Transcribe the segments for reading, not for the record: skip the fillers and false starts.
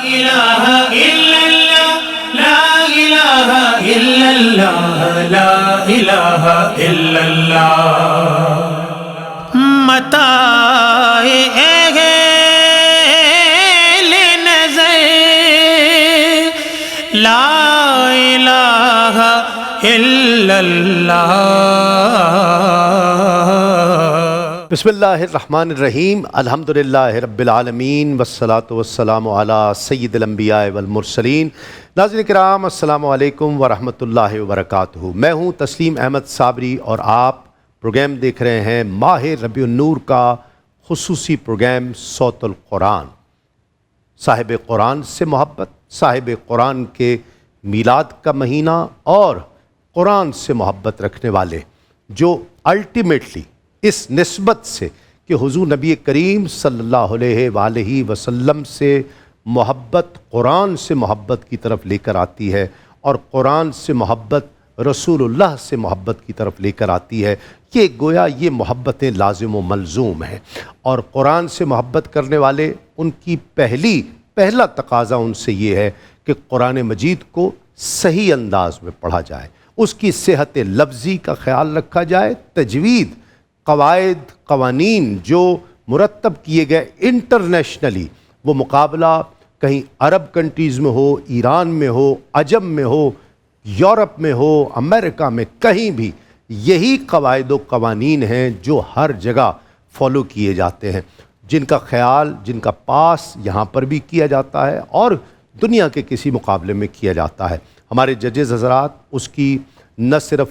إله إلا الله لا إله إلا الله لا إله إلا الله متاع اہل نظر لا إله إلا الله. بسم اللہ الرحمن الرحیم. الحمدللہ رب العالمین والصلاة والسلام علی سید الانبیاء والمرسلین. ناظرین کرام السلام علیکم ورحمۃ اللہ وبرکاتہ. میں ہوں تسلیم احمد صابری اور آپ پروگرام دیکھ رہے ہیں ماہ ربیع النور کا خصوصی پروگرام صوت القرآن. صاحب قرآن سے محبت، صاحب قرآن کے میلاد کا مہینہ اور قرآن سے محبت رکھنے والے جو الٹیمیٹلی اس نسبت سے کہ حضور نبی کریم صلی اللہ علیہ وآلہ وسلم سے محبت قرآن سے محبت کی طرف لے کر آتی ہے اور قرآن سے محبت رسول اللہ سے محبت کی طرف لے کر آتی ہے. یہ گویا یہ محبتیں لازم و ملزوم ہیں، اور قرآن سے محبت کرنے والے ان کی پہلا تقاضا ان سے یہ ہے کہ قرآن مجید کو صحیح انداز میں پڑھا جائے، اس کی صحت لفظی کا خیال رکھا جائے، تجوید، قواعد، قوانین جو مرتب کیے گئے انٹرنیشنلی، وہ مقابلہ کہیں عرب کنٹریز میں ہو، ایران میں ہو، عجم میں ہو، یورپ میں ہو، امریکہ میں، کہیں بھی یہی قواعد و قوانین ہیں جو ہر جگہ فالو کیے جاتے ہیں، جن کا خیال، جن کا پاس یہاں پر بھی کیا جاتا ہے اور دنیا کے کسی مقابلے میں کیا جاتا ہے. ہمارے ججز حضرات اس کی نہ صرف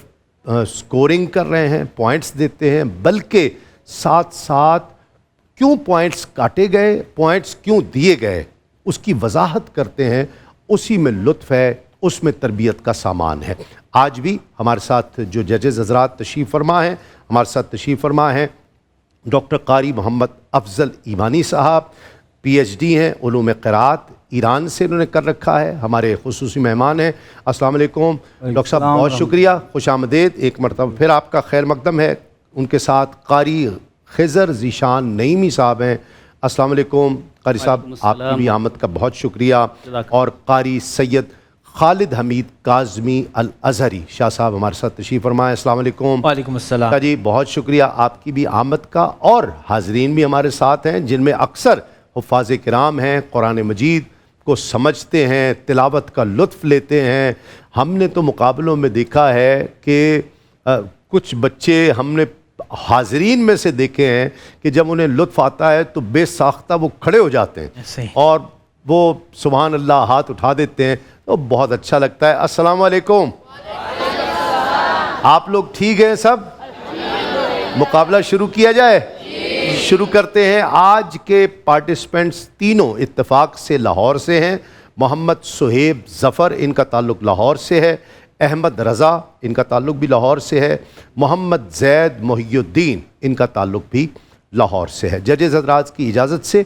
سکورنگ کر رہے ہیں، پوائنٹس دیتے ہیں، بلکہ ساتھ ساتھ کیوں پوائنٹس کاٹے گئے، پوائنٹس کیوں دیے گئے، اس کی وضاحت کرتے ہیں. اسی میں لطف ہے، اس میں تربیت کا سامان ہے. آج بھی ہمارے ساتھ جو ججز حضرات تشریف فرما ہیں، ہمارے ساتھ تشریف فرما ہیں ڈاکٹر قاری محمد افضل ایمانی صاحب، پی ایچ ڈی ہیں علوم قرات، ایران سے انہوں نے کر رکھا ہے، ہمارے خصوصی مہمان ہیں. السلام علیکم ڈاکٹر صاحب، بہت شکریہ، خوش آمدید ایک مرتبہ پھر، آپ کا خیر مقدم ہے. ان کے ساتھ قاری خضر ذیشان نعیمی صاحب ہیں. السلام علیکم قاری صاحب، آپ کی بھی آمد کا بہت شکریہ. اور قاری سید خالد حمید کاظمی الازہری شاہ صاحب ہمارے ساتھ تشریف فرمائے. السلام علیکم. وعلیکم السلام جی بہت شکریہ آپ کی بھی آمد کا. اور حاضرین بھی ہمارے ساتھ ہیں جن میں اکثر حفاظ کرام ہیں، قرآن مجید کو سمجھتے ہیں، تلاوت کا لطف لیتے ہیں. ہم نے تو مقابلوں میں دیکھا ہے کہ کچھ بچے ہم نے حاضرین میں سے دیکھے ہیں کہ جب انہیں لطف آتا ہے تو بے ساختہ وہ کھڑے ہو جاتے ہیں اور وہ سبحان اللہ ہاتھ اٹھا دیتے ہیں، تو بہت اچھا لگتا ہے. السلام علیکم. آپ لوگ ٹھیک ہیں سب؟ مقابلہ شروع کیا جائے؟ شروع کرتے ہیں. آج کے پارٹیسپینٹس تینوں اتفاق سے لاہور سے ہیں. محمد سہیب ظفر ان کا تعلق لاہور سے ہے، احمد رضا ان کا تعلق بھی لاہور سے ہے، محمد زید محی الدین ان کا تعلق بھی لاہور سے ہے. ججز حضرات کی اجازت سے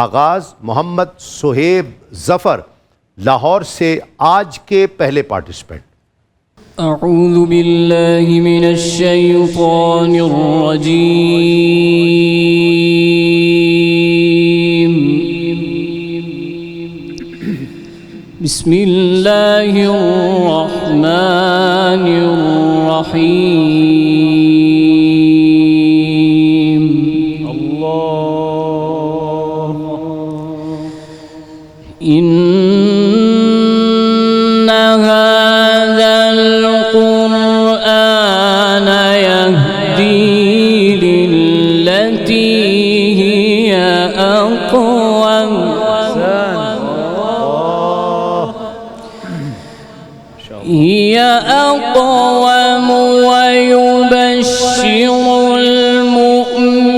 آغاز محمد سہیب ظفر لاہور سے، آج کے پہلے پارٹیسپینٹ. اعوذ باللہ من الشیطان الرجیم، بسم اللہ الرحمن الرحیم. اللہ ان هذا القرآن يهدي للتي هي أقوم ويبشر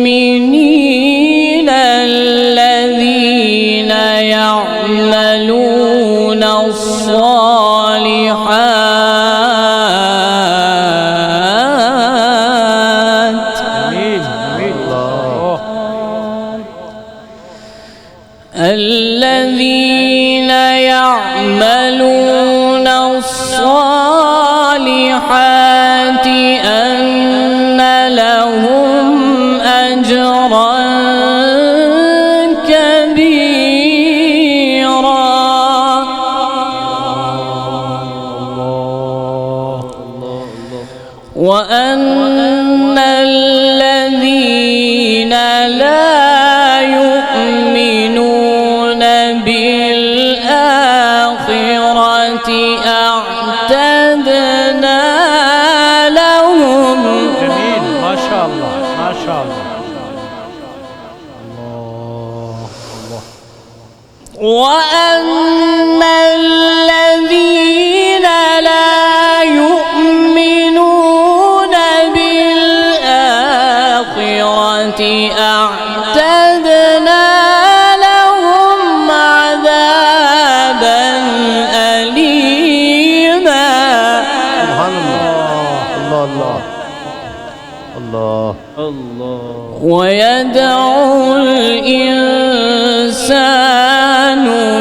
المؤمنين الذين يعملون الصالحات الذين يعملون الصالحات أن لهم أجرا كبيرا. بالآخرة أعتدنا لهم جمیل، ماشاء اللہ ماشاء اللہ. وأن الذين لا يؤمنون بالآخرة أعتدنا لهم عذابا أليما. سبحان اللہ. اللہ اللہ. ويدعو الإنسان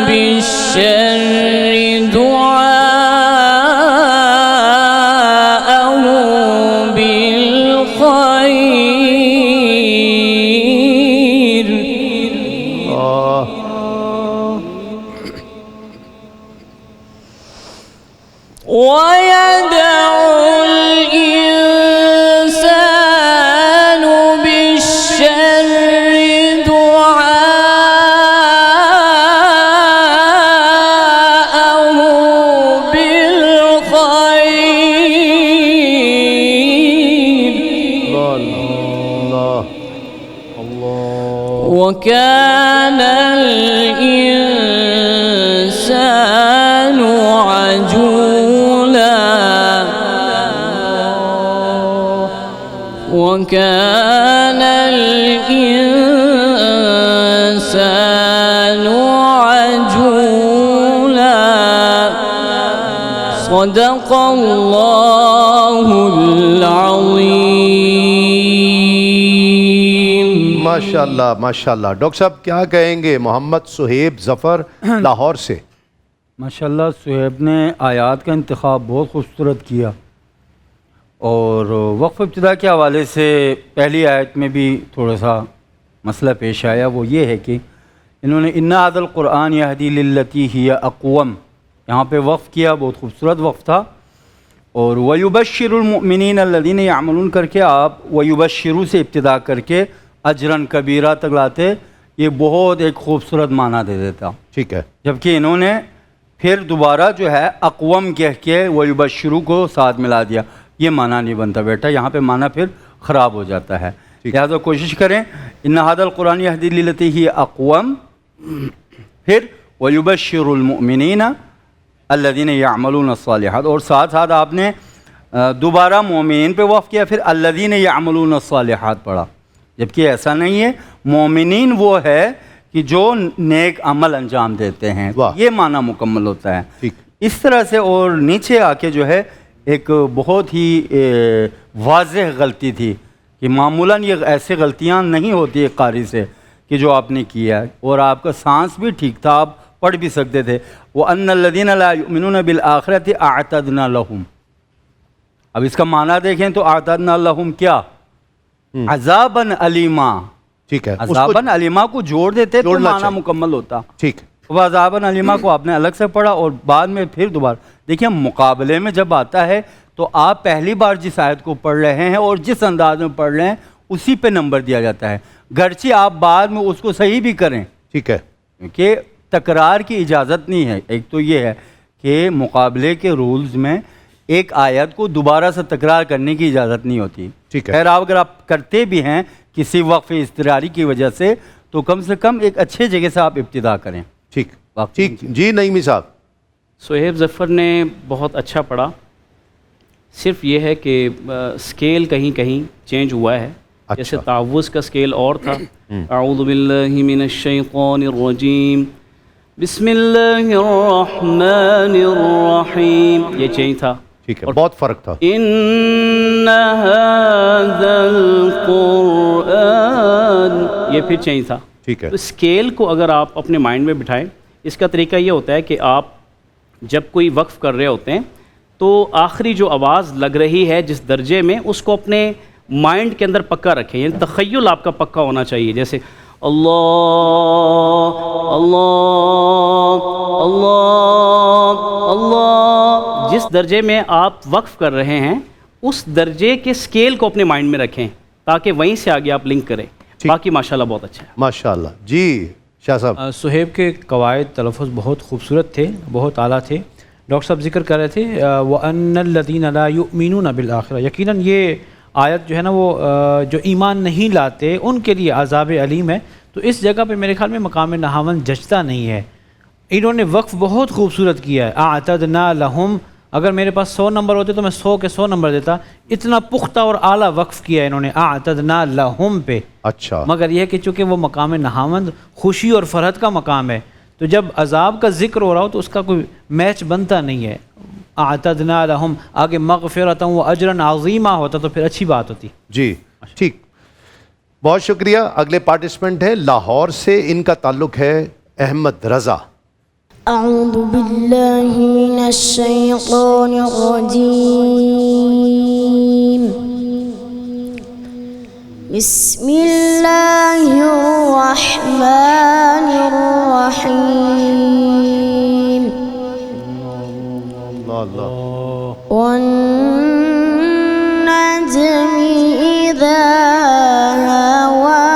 بالشر دعاءه بالخير. ويدعو الإنسان بالشر دعاءه بالخير. اللہ اللہ. وكان الإنسان عجولا. وكان الإنسان عجولا. صدق الله العظيم. ماشاء اللہ ماشاء اللہ. ڈاکٹر صاحب کیا کہیں گے محمد سہیب ظفر لاہور سے؟ ماشاءاللہ سہیب نے آیات کا انتخاب بہت خوبصورت کیا، اور وقف ابتدا کے حوالے سے پہلی آیت میں بھی تھوڑا سا مسئلہ پیش آیا. وہ یہ ہے کہ انہوں نے اِنَّ هَذَا الْقُرْآنَ يَهْدِي لِلَّتِي هِيَ أَقْوَمُ یہاں پہ وقف کیا، بہت خوبصورت وقف تھا. اور وَيُبَشِّرُ الْمُؤْمِنِينَ الَّذِينَ يَعْمَلُونَ کر کے آپ وَيُبَشِّرُ سے ابتدا کر کے اجرن کبیرہ تک لاتے، یہ بہت ایک خوبصورت معنی دے دیتا. ٹھیک ہے. جبکہ انہوں نے پھر دوبارہ جو ہے اقوم کہہ کے وَيُبَشِّرُ کو ساتھ ملا دیا. یہ معنی نہیں بنتا بیٹا، یہاں پہ معنی پھر خراب ہو جاتا ہے. لہٰذا کوشش کریں اِنَّ هَذَا الْقُرْآنَ يَهْدِي لِلَّتِي هِيَ أَقْوَمُ، پھر وَيُبَشِّرُ الْمُؤْمِنِينَ الَّذِينَ يَعْمَلُونَ الصَّالِحَاتِ، اور ساتھ ساتھ آپ نے دوبارہ مومنین پہ وقف کیا، پھر الَّذِينَ يَعْمَلُونَ الصَّالِحَاتِ پڑھا. جبکہ ایسا نہیں ہے، مومنین وہ ہے کہ جو نیک عمل انجام دیتے ہیں، یہ معنی مکمل ہوتا ہے. اس طرح سے اور نیچے آ کے جو ہے ایک بہت ہی واضح غلطی تھی کہ معمولاً یہ ایسے غلطیاں نہیں ہوتی ایک قاری سے کہ جو آپ نے کیا ہے، اور آپ کا سانس بھی ٹھیک تھا، آپ پڑھ بھی سکتے تھے. وَأَنَّ الَّذِينَ لَا يُؤْمِنُونَ بِالْآخِرَةِ أَعْتَدْنَا لَهُمْ. اب اس کا معنی دیکھیں تو اعتدنا لہم کیا؟ عذاباً علیما. ٹھیک ہے. عذاباً علیما کو جوڑ دیتے تو معنی مکمل ہوتا. ٹھیک. وہ عذاباً علیما کو آپ نے الگ سے پڑھا اور بعد میں پھر دوبارہ دیکھیں مقابلے میں جب آتا ہے تو آپ پہلی بار جس آیت کو پڑھ رہے ہیں اور جس انداز میں پڑھ رہے ہیں اسی پہ نمبر دیا جاتا ہے، گرچہ آپ بعد میں اس کو صحیح بھی کریں. ٹھیک ہے. کیونکہ تکرار کی اجازت نہیں ہے. ایک تو یہ ہے کہ مقابلے کے رولز میں ایک آیت کو دوبارہ سے تکرار کرنے کی اجازت نہیں ہوتی. ٹھیک ہے. خیر اگر آپ کرتے بھی ہیں کسی وقف اضطراری کی وجہ سے تو کم سے کم ایک اچھے جگہ سے آپ ابتدا کریں. ٹھیک ٹھیک. جی نعیمی صاحب. سہیب ظفر نے بہت اچھا پڑھا، صرف یہ ہے کہ سکیل کہیں کہیں چینج ہوا ہے. جیسے تعوذ کا سکیل اور تھا، اعوذ باللہ من الشیطان الرجیم بسم اللہ الرحمن الرحیم، یہ چینج تھا. ٹھیک ہے. بہت فرق تھا. ان ھذا القرآن، یہ پھر چینج تھا. ٹھیک ہے. تو اسکیل کو اگر آپ اپنے مائنڈ میں بٹھائیں، اس کا طریقہ یہ ہوتا ہے کہ آپ جب کوئی وقف کر رہے ہوتے ہیں تو آخری جو آواز لگ رہی ہے جس درجے میں، اس کو اپنے مائنڈ کے اندر پکا رکھیں، یعنی تخیل آپ کا پکا ہونا چاہیے. جیسے اللہ اللہ اللہ اللہ، جس درجے میں آپ وقف کر رہے ہیں اس درجے کے سکیل کو اپنے مائنڈ میں رکھیں تاکہ وہیں سے آگے آپ لنک کریں. باقی ماشاءاللہ بہت اچھا ہے. ماشاءاللہ. جی شاہ صاحب صہیب کے قواعد تلفظ بہت خوبصورت تھے، بہت اعلیٰ تھے. ڈاکٹر صاحب ذکر کر رہے تھے وَأَنَّ الَّذِينَ لَا يُؤْمِنُونَ بِالْآخِرَةِ، یقیناً یہ آیت جو ہے نا وہ جو ایمان نہیں لاتے ان کے لیے عذاب علیم ہے. تو اس جگہ پہ میرے خیال میں مقام نہاون جچتا نہیں ہے. انہوں نے وقف بہت خوبصورت کیا ہے. اعتدنا لہم، اگر میرے پاس 100 نمبر ہوتے تو میں 100 کے 100 نمبر دیتا. اتنا پختہ اور اعلیٰ وقف کیا ہے انہوں نے اعتدنا لہم پہ. اچھا مگر یہ کہ چونکہ وہ مقام نہاوند خوشی اور فرحت کا مقام ہے، تو جب عذاب کا ذکر ہو رہا ہو تو اس کا کوئی میچ بنتا نہیں ہے. اعتدنا لہم آگے مغفرۃ و اجرا عظیمہ ہوتا تو پھر اچھی بات ہوتی. جی ٹھیک، بہت شکریہ. اگلے پارٹیسپنٹ ہیں لاہور سے، ان کا تعلق ہے احمد رضا. أعوذ بالله من الشيطان الرجيم. بسم الله الرحمن الرحيم. اللہ اللہ. والنجم إذا هوى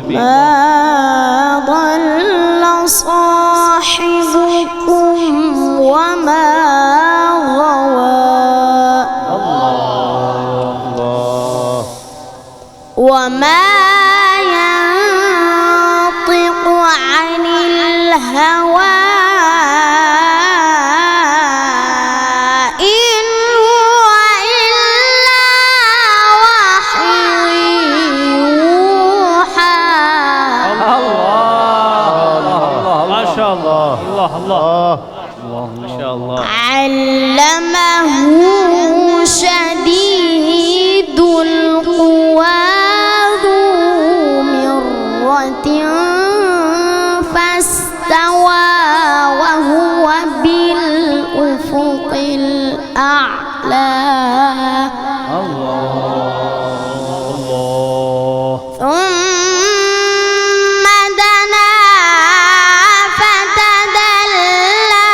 ما ضل صاحبكم وما غوى وما ينطق عن الهوى إن هو إلا وحي يوحى. ماشاء اللہ اللہ اللہ ماشاء اللہ. علمه شديد القوى ذو مرة فاستوى وهو بالأفق الأعلى. ثم دنا فتدلى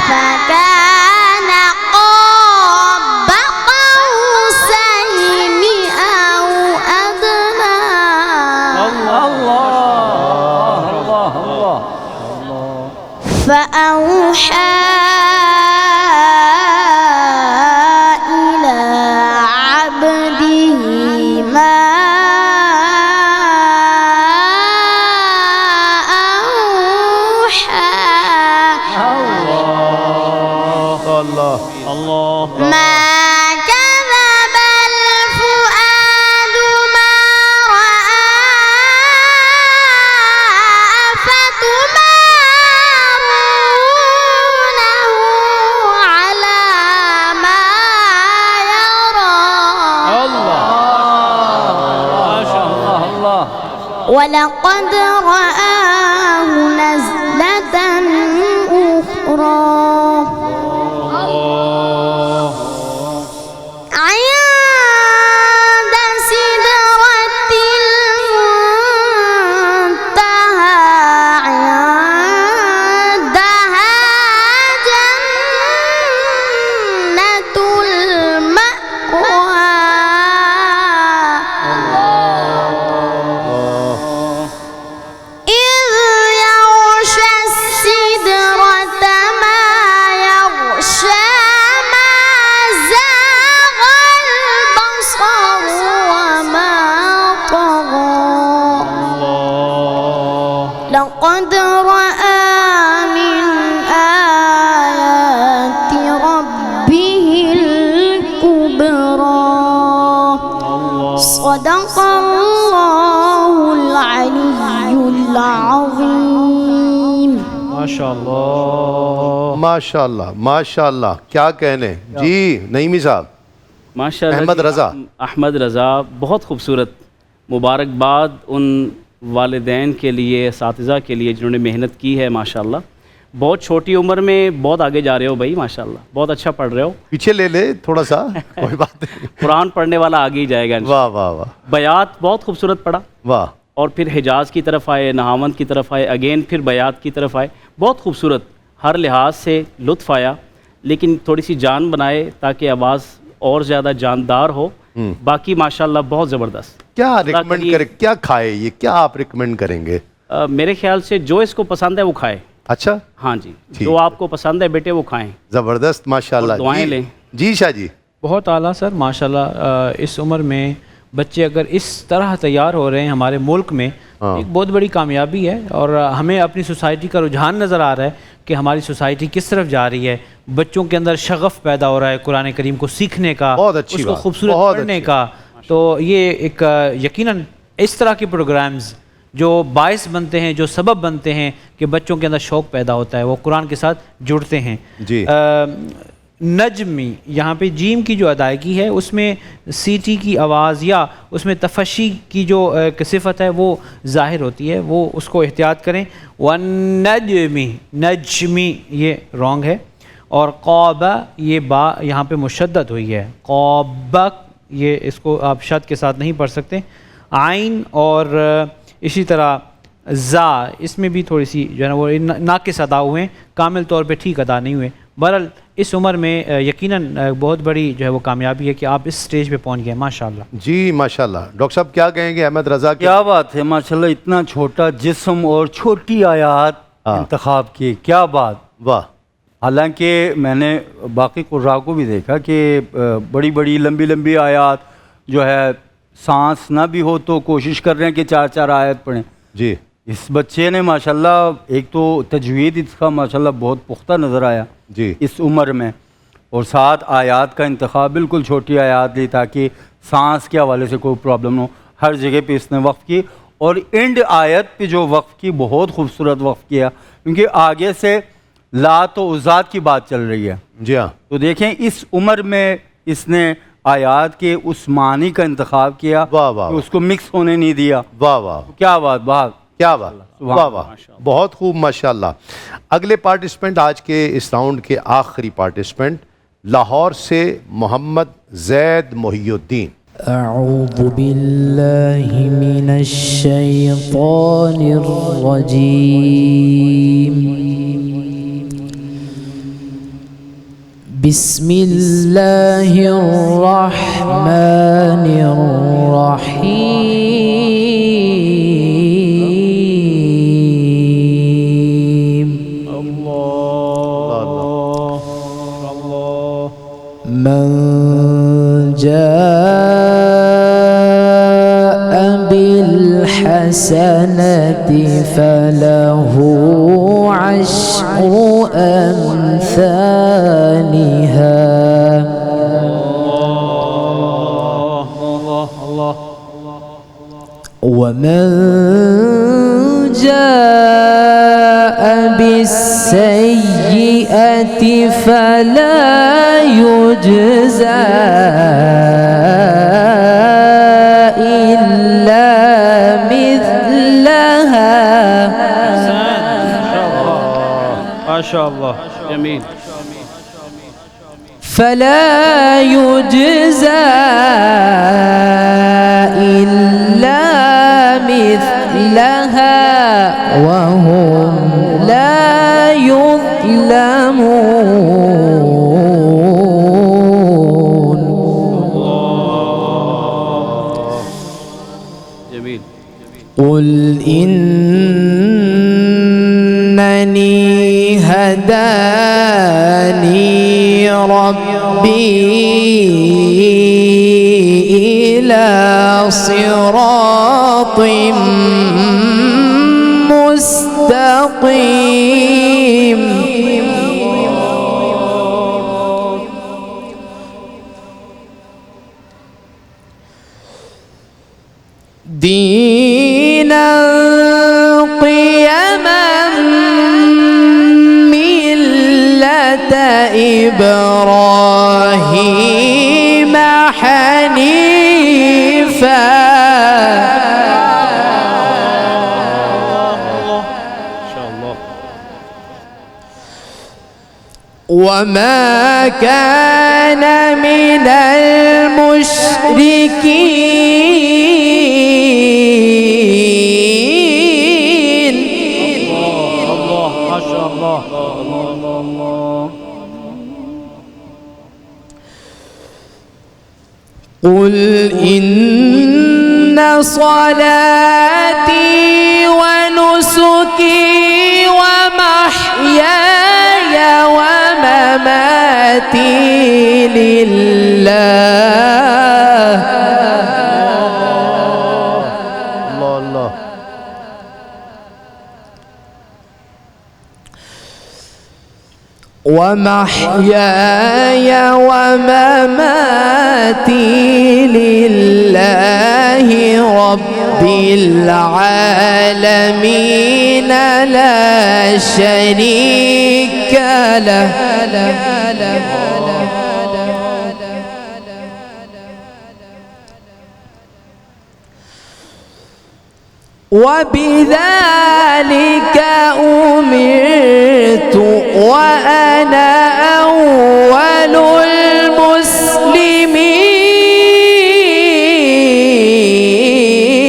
فكان قاب قوسين أو أدنى. فأوحى إلى عبده ما أوحى. اللہ ما كذب الفؤاد ما رأى أفتمارونه على ما يرى. ولقد رآه نزلة أخرى عند سدرة المنتهى عندها جنة المأوى. إذ يغشى السدرة ما يغشى ما زاغ البصر وما طغى. لقد رأى من آيات ربه الكبرى. صدق الله العلي العظيم. ماشاء اللہ ماشاء اللہ ماشاء اللہ. کیا کہنے جی نعیمی صاحب. ماشاء اللہ. احمد رضا. احمد رضا بہت خوبصورت. مبارکباد ان والدین کے لیے، اساتذہ کے لیے جنہوں نے محنت کی ہے. ماشاءاللہ بہت چھوٹی عمر میں بہت آگے جا رہے ہو بھائی. ماشاءاللہ بہت اچھا پڑھ رہے ہو. پیچھے لے لے تھوڑا سا، کوئی بات نہیں. قرآن پڑھنے والا آگے ہی جائے گا. واہ واہ واہ بیات بہت خوبصورت پڑھا، واہ. اور پھر حجاز کی طرف آئے، نہاوند کی طرف آئے، اگین پھر بیات کی طرف آئے. بہت خوبصورت، ہر لحاظ سے لطف آیا، لیکن تھوڑی سی جان بنائے تاکہ آواز اور زیادہ جاندار ہو. باقی ماشاءاللہ بہت زبردست. کیا ریکمینڈ کریں, کیا کھائے یہ, کیا آپ ریکمینڈ کریں گے؟ میرے خیال سے جو اس کو پسند ہے وہ کھائے. اچھا ہاں جی, جو آپ کو پسند ہے بیٹے وہ کھائیں, زبردست ماشاءاللہ. دعائیں لیں. جی شاہ جی. بہت اعلیٰ سر ماشاءاللہ. اس عمر میں بچے اگر اس طرح تیار ہو رہے ہیں ہمارے ملک میں, ایک بہت بڑی کامیابی ہے. اور ہمیں اپنی سوسائٹی کا رجحان نظر آ رہا ہے کہ ہماری سوسائٹی کس طرف جا رہی ہے. بچوں کے اندر شغف پیدا ہو رہا ہے قرآن کریم کو سیکھنے کا, اس کو خوبصورت پڑھنے کا. تو یہ ایک یقیناً اس طرح کے پروگرامز جو باعث بنتے ہیں, جو سبب بنتے ہیں کہ بچوں کے اندر شوق پیدا ہوتا ہے, وہ قرآن کے ساتھ جڑتے ہیں. جی. نجمی, یہاں پہ جیم کی جو ادائیگی ہے اس میں سیٹی کی آواز یا اس میں تفشی کی جو صفت ہے وہ ظاہر ہوتی ہے, وہ اس کو احتیاط کریں. والنجمی, نجمی یہ رونگ ہے. اور قوبہ, یہ با یہاں پہ مشدد ہوئی ہے, قوبہ یہ اس کو آپ شد کے ساتھ نہیں پڑھ سکتے. عین اور اسی طرح زا, اس میں بھی تھوڑی سی جو ہے نا وہ ناقص ادا ہوئے ہیں, کامل طور پہ ٹھیک ادا نہیں ہوئے. بہرحال اس عمر میں یقیناً بہت بڑی جو ہے وہ کامیابی ہے کہ آپ اس سٹیج پہ پہنچ گئے ماشاءاللہ. جی ماشاءاللہ. ڈاکٹر صاحب کیا کہیں گے احمد رضا؟ کیا بات ہے ماشاءاللہ, اتنا چھوٹا جسم اور چھوٹی آیات انتخاب کی, کیا بات. واہ. حالانکہ میں نے باقی قراء کو بھی دیکھا کہ بڑی بڑی لمبی لمبی آیات جو ہے سانس نہ بھی ہو تو کوشش کر رہے ہیں کہ 4 آیت پڑھیں. جی. اس بچے نے ماشاءاللہ ایک تو تجوید اس کا ماشاءاللہ بہت پختہ نظر آیا جی اس عمر میں, اور 7 آیات کا انتخاب بالکل چھوٹی آیات لی تاکہ سانس کے حوالے سے کوئی پرابلم نہ ہو. ہر جگہ پہ اس نے وقف کی, اور اینڈ آیت پہ جو وقف کی بہت خوبصورت وقف کیا, کیونکہ آگے سے لات و عزات کی بات چل رہی ہے. جی ہاں. تو دیکھیں اس عمر میں اس نے آیات کے اس معنی کا انتخاب کیا, واہ واہ, اس کو مکس ہونے نہیں دیا. واہ واہ, کیا بات, بات کیا بات, واہ واہ, بہت خوب ماشاءاللہ. اگلے پارٹیسپنٹ, آج کے اس راؤنڈ کے آخری پارٹیسپنٹ, لاہور سے محمد زید محی الدین. اعوذ باللہ من الشیطان الرجیم. بسم اللہ الرحمن الرحیم. من جاء بالحسنة فله عشر أمثالها ومن جاء بالسيئة فلا يجزى إلا مثلها. ما شاء الله جميل. فلا يجزى إلا مثلها وهم لا يظلمون. جميل. قل إنني هداني ربي إلى صراط مستقيم. دينا قيما ملة إبراهيم حنيفا وما كان من المشركين. ما شاء الله. قل إن صلاتي ونسكي ومحياي ومماتي لله اللہ اللہ ومحياي ومماتي لله رب العالمين لا شريك له وبذلك أمرت وأنا أول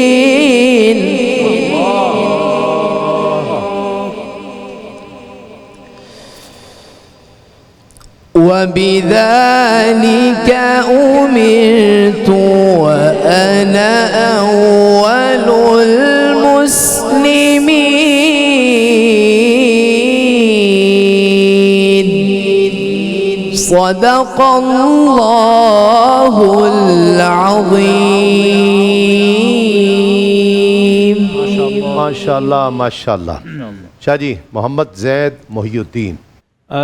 المسلمين وبذلك أمرت وأنا أول المسلمين صدق الله العظيم ماشاء اللہ ماشاء اللہ. شاہ جی محمد زید محی الدین.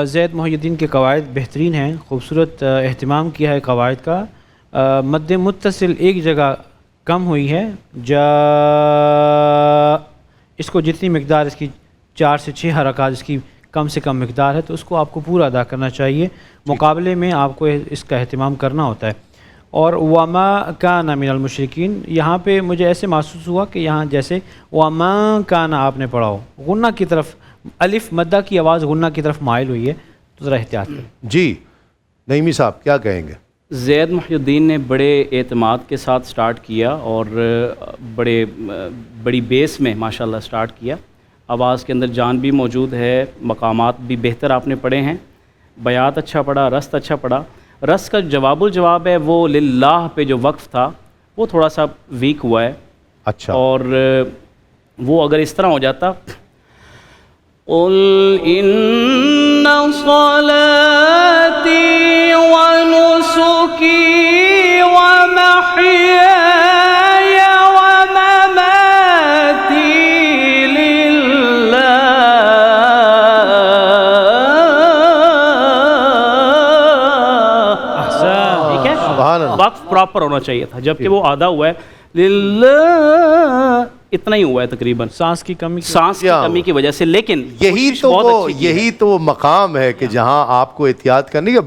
زید محی الدین کے قواعد بہترین ہیں، خوبصورت اہتمام کیا ہے قواعد کا. مد متصل ایک جگہ کم ہوئی ہے، اس کو جتنی مقدار اس کی 4 سے 6 حرکات اس کی کم سے کم مقدار ہے تو اس کو آپ کو پورا ادا کرنا چاہیے. مقابلے میں آپ کو اس کا اہتمام کرنا ہوتا ہے. اور وما کان من المشرکین، یہاں پہ مجھے ایسے محسوس ہوا کہ یہاں جیسے وما کان آپ نے پڑھا ہو، غنہ کی طرف الف مدہ کی آواز غنہ کی طرف مائل ہوئی ہے، تو ذرا احتیاط کریں. جی نعیمی صاحب کیا کہیں گے؟ زید محی الدین نے بڑے اعتماد کے ساتھ سٹارٹ کیا اور بڑی بیس میں ماشاءاللہ سٹارٹ کیا. آواز کے اندر جان بھی موجود ہے، مقامات بھی بہتر آپ نے پڑھے ہیں، بیات اچھا پڑھا، رست اچھا پڑھا. رست کا جواب الجواب ہے وہ للہ پہ جو وقف تھا وہ تھوڑا سا ویک ہوا ہے. اچھا اور وہ اگر اس طرح ہو جاتا قل ان صلاتي ونسكي ومحياي ومماتي لله ٹھیک ہے، سبحان اللہ. وقف پراپر ہونا چاہیے تھا، جبکہ وہ آدھا ہوا ہے للہ، اتنا ہی ہوا ہے تقریباً سانس کی کمی سانس کی کمی کی وجہ سے. لیکن کوشش بہت اچھی کی ہے. یہی تو وہ مقام ہے کہ جہاں آپ کو احتیاط کرنی ہے.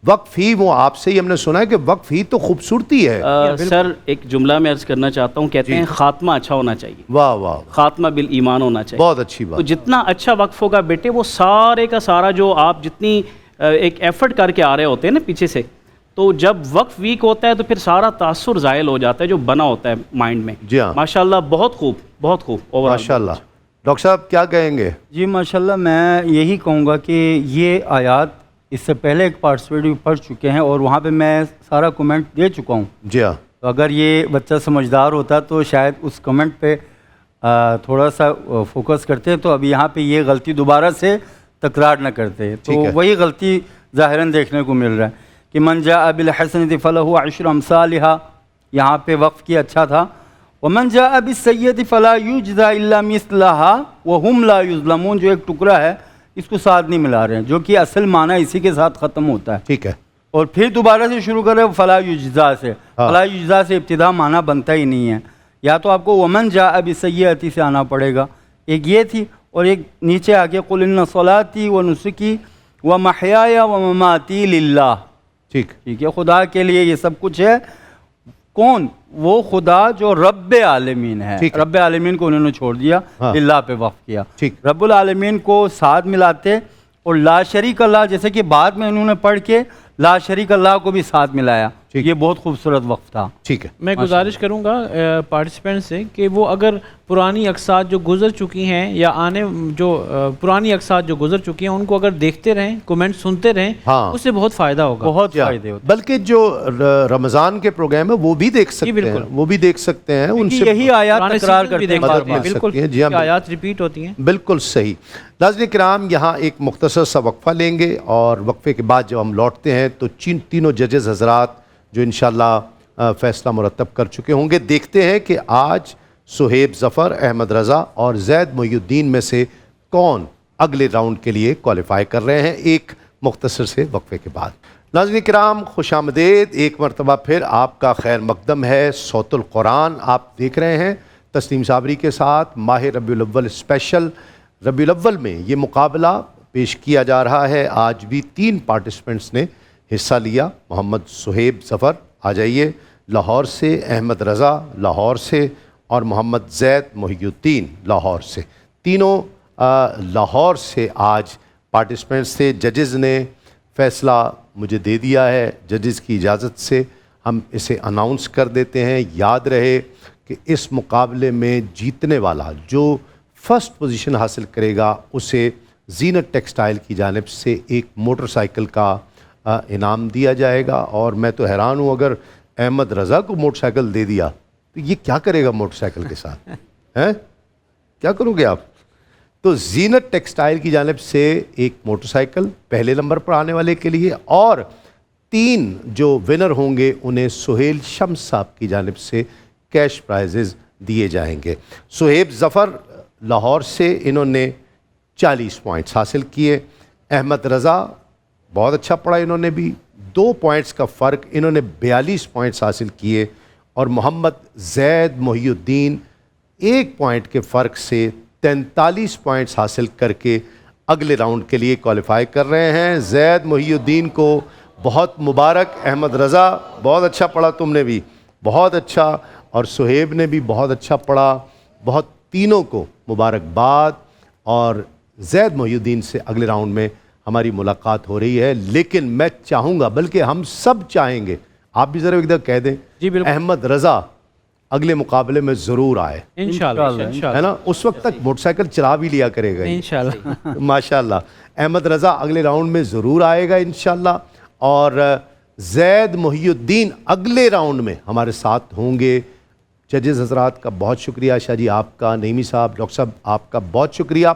وقف ہی وہ آپ سے ہی ہم نے سنا ہے کہ وقف ہی تو خوبصورتی ہے. سر ایک جملہ میں عرض کرنا چاہتا ہوں، کہتے ہیں خاتمہ اچھا ہونا چاہیے، واہ واہ خاتمہ بالایمان ہونا چاہیے. بہت اچھی تو بات. جتنا اچھا وقف ہوگا بیٹے وہ سارے کا سارا جو آپ جتنی ایک ایفرٹ کر کے آ رہے ہوتے ہیں نا پیچھے سے، تو جب وقف ویک ہوتا ہے تو پھر سارا تاثر زائل ہو جاتا ہے جو بنا ہوتا ہے مائنڈ میں. جی ہاں ماشاءاللہ بہت خوب بہت خوب. ماشاء اللہ. ڈاکٹر صاحب کیا کہیں گے؟ جی ماشاءاللہ میں یہی کہوں گا کہ یہ آیات اس سے پہلے ایک پارٹیسپیٹ بھی پڑھ چکے ہیں اور وہاں پہ میں سارا کومنٹ دے چکا ہوں. جی ہاں تو اگر یہ بچہ سمجھدار ہوتا تو شاید اس کمنٹ پہ تھوڑا سا فوکس کرتے تو اب یہاں پہ یہ غلطی دوبارہ سے تکرار نہ کرتے. تو وہی غلطی ظاہراً دیکھنے کو مل رہا ہے کہ من جاء بالحسنۃ فلہ عشر امثالھا، یہاں پہ وقف کی اچھا تھا. ومن جاء بالسیئۃ فلا یجزی الا مثلھا وہم لا یظلمون، جو ایک ٹکڑا ہے اس کو ساتھ نہیں ملا رہے ہیں، جو کہ اصل معنی اسی کے ساتھ ختم ہوتا ہے. ٹھیک ہے. اور پھر دوبارہ سے شروع کرے فلا یجزا سے. فلا یجزا سے ابتدا معنی بنتا ہی نہیں ہے. یا تو آپ کو ومن جاء بالسیئۃ سے آنا پڑے گا، ایک یہ تھی، اور ایک نیچے آ کے قل ان صلاتی و نسکی و محیای و مماتی للہ. ٹھیک ہے، خدا کے لیے یہ سب کچھ ہے. کون؟ وہ خدا جو رب عالمین ہے. رب عالمین کو انہوں نے چھوڑ دیا، للہ پہ وقف کیا. رب العالمین کو ساتھ ملاتے اور لا شریک اللہ، جیسے کہ بعد میں انہوں نے پڑھ کے لا شریک اللہ کو بھی ساتھ ملایا. یہ بہت خوبصورت وقف تھا. ٹھیک ہے. میں گزارش کروں گا پارٹیسپینٹ سے کہ وہ اگر پرانی اقساط جو گزر چکی ہیں یا پرانی اقساط جو گزر چکی ہیں ان کو اگر دیکھتے رہیں، کومنٹ سنتے رہیں، ہاں. اس سے بہت فائدہ ہوگا. بہت یا فائدے ہوتے بلکہ جو رمضان کے پروگرام ہے وہ بھی دیکھ سکتے ہیں، بالکل. وہ بھی دیکھ سکتے ہیں، ان سے یہی آیات پرانے تکرار سیزن بھی کرتے ہیں دیکھ بار سکتے ہیں. بار. مل بالکل سکتی ہیں. جی ہاں، یہ آیات ریپیٹ ہوتی ہیں. بالکل صحیح. ناظرین کرام، یہاں ایک مختصر سا وقفہ لیں گے اور وقفے کے بعد جب ہم لوٹتے ہیں تو تینوں ججز حضرات جو انشاءاللہ فیصلہ مرتب کر چکے ہوں گے، دیکھتے ہیں کہ آج سہیب ظفر، احمد رضا اور زید محی الدین میں سے کون اگلے راؤنڈ کے لیے کوالیفائی کر رہے ہیں، ایک مختصر سے وقفے کے بعد. ناظرین کرام، خوش آمدید ایک مرتبہ پھر. آپ کا خیر مقدم ہے صوت القرآن. آپ دیکھ رہے ہیں تسلیم صابری کے ساتھ ماہ ربیع الاول اسپیشل. ربیع الاول میں یہ مقابلہ پیش کیا جا رہا ہے. آج بھی 3 پارٹیسپنٹس نے حصہ لیا. محمد سہیب ظفر آ جائیے لاہور سے، احمد رضا لاہور سے اور محمد زید محی الدین لاہور سے. تینوں لاہور سے آج پارٹیسپنٹس تھے. ججز نے فیصلہ مجھے دے دیا ہے. ججز کی اجازت سے ہم اسے اناؤنس کر دیتے ہیں. یاد رہے کہ اس مقابلے میں جیتنے والا جو فرسٹ پوزیشن حاصل کرے گا اسے زینت ٹیکسٹائل کی جانب سے ایک موٹر سائیکل کا انعام دیا جائے گا. اور میں تو حیران ہوں، اگر احمد رضا کو موٹر سائیکل دے دیا تو یہ کیا کرے گا موٹر سائیکل کے ساتھ؟ ہیں کیا کرو گے آپ؟ تو زینت ٹیکسٹائل کی جانب سے ایک موٹر سائیکل پہلے نمبر پر آنے والے کے لیے، اور 3 جو ونر ہوں گے انہیں سہیل شمس صاحب کی جانب سے کیش پرائزز دیے جائیں گے. سہیب ظفر لاہور سے، انہوں نے 40 پوائنٹس حاصل کیے. احمد رضا بہت اچھا پڑھا، انہوں نے بھی 2 پوائنٹس کا فرق، انہوں نے 42 پوائنٹس حاصل کیے. اور محمد زید محی الدین 1 پوائنٹ کے فرق سے 43 پوائنٹس حاصل کر کے اگلے راؤنڈ کے لیے کوالیفائی کر رہے ہیں. زید محی الدین کو بہت مبارک. احمد رضا بہت اچھا پڑھا، تم نے بھی بہت اچھا، اور سہیب نے بھی بہت اچھا پڑھا. بہت تینوں کو مبارکباد. اور زید محی الدین سے اگلے راؤنڈ میں ہماری ملاقات ہو رہی ہے. لیکن میں چاہوں گا، بلکہ ہم سب چاہیں گے، آپ بھی ذرا ایک دفعہ کہہ دیں، جی بالکل، احمد رضا اگلے مقابلے میں ضرور آئے، انشاءاللہ ہے نا. اس وقت تک موٹر سائیکل چلا بھی لیا کرے گا انشاءاللہ. ماشاءاللہ. احمد رضا اگلے راؤنڈ میں ضرور آئے گا انشاءاللہ. اور زید محی الدین اگلے راؤنڈ میں ہمارے ساتھ ہوں گے. ججز حضرات کا بہت شکریہ، شاہ جی آپ کا، نعیمی صاحب، ڈاکٹر صاحب آپ کا بہت شکریہ.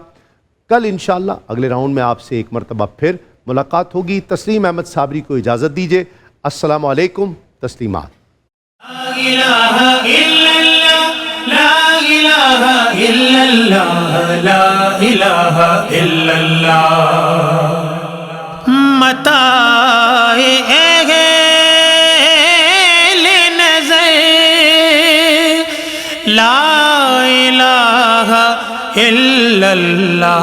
کل انشاءاللہ اگلے راؤنڈ میں آپ سے ایک مرتبہ پھر ملاقات ہوگی. تسلیم احمد صابری کو اجازت دیجیے. السلام علیکم. تسلیمات. لا الہ الا اللہ، لا الہ الا اللہ، لا الہ الا اللہ. متاع اہل نظر لا الہ الا اللہ.